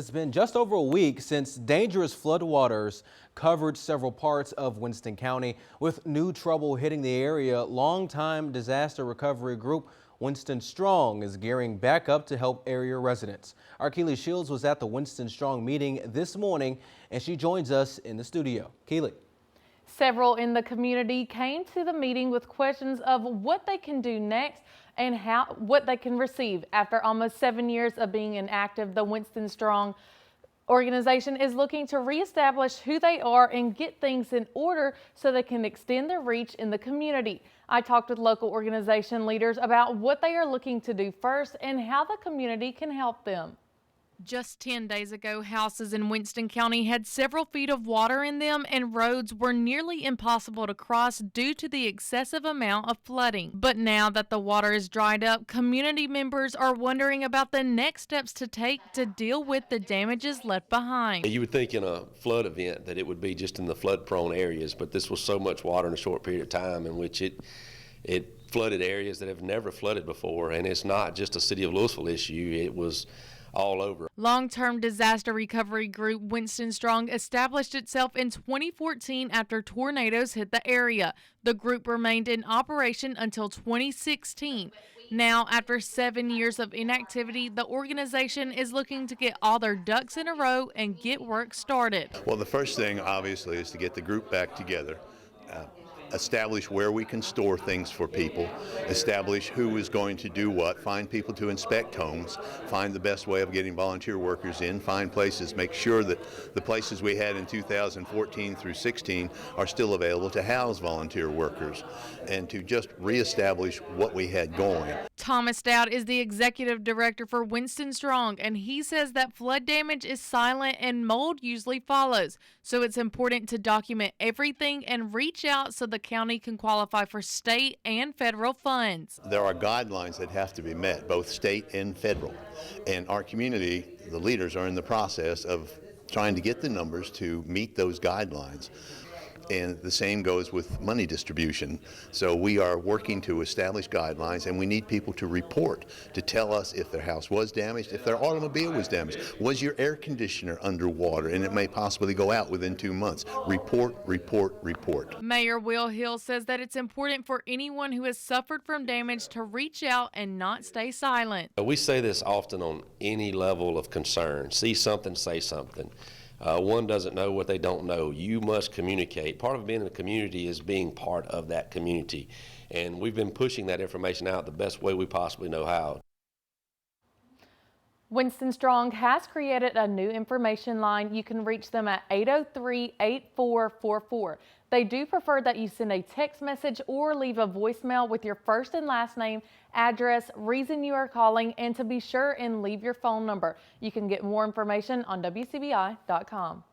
It's been just over a week since dangerous floodwaters covered several parts of Winston County. With new trouble hitting the area, longtime disaster recovery group Winston Strong is gearing back up to help area residents. Our Keely Shields was at the Winston Strong meeting this morning, and she joins us in the studio. Keely. Several in the community came to the meeting with questions of what they can do next and what they can receive. After almost 7 years of being inactive, the Winston Strong organization is looking to reestablish who they are and get things in order so they can extend their reach in the community. I talked with local organization leaders about what they are looking to do first and how the community can help them. Just 10 days ago, houses in Winston County had several feet of water in them and roads were nearly impossible to cross due to the excessive amount of flooding. But now that the water is dried up, community members are wondering about the next steps to take to deal with the damages left behind. You would think in a flood event that it would be just in the flood-prone areas, but this was so much water in a short period of time in which it flooded areas that have never flooded before, and it's not just a City of Louisville issue, it was all over. Long-term disaster recovery group Winston Strong established itself in 2014 after tornadoes hit the area. The group remained in operation until 2016. Now, after 7 years of inactivity, the organization is looking to get all their ducks in a row and get work started. Well, the first thing, obviously, is to get the group back together. Establish where we can store things for people, establish who is going to do what, find people to inspect homes, find the best way of getting volunteer workers in, find places, make sure that the places we had in 2014 through 16 are still available to house volunteer workers, and to just reestablish what we had going. Thomas Dowd is the executive director for Winston Strong, and he says that flood damage is silent and mold usually follows. So it's important to document everything and reach out so the county can qualify for state and federal funds. There are guidelines that have to be met, both state and federal. And our community, the leaders, are in the process of trying to get the numbers to meet those guidelines. And the same goes with money distribution. So we are working to establish guidelines, and we need people to report, to tell us if their house was damaged, if their automobile was damaged. Was your air conditioner underwater and it may possibly go out within 2 months? Report, report, report. Mayor Will Hill says that it's important for anyone who has suffered from damage to reach out and not stay silent. We say this often on any level of concern. See something, say something. One doesn't know what they don't know. You must communicate. Part of being in a community is being part of that community. And we've been pushing that information out the best way we possibly know how. Winston Strong has created a new information line. You can reach them at 803-8444. They do prefer that you send a text message or leave a voicemail with your first and last name, address, reason you are calling, and to be sure and leave your phone number. You can get more information on WCBI.com.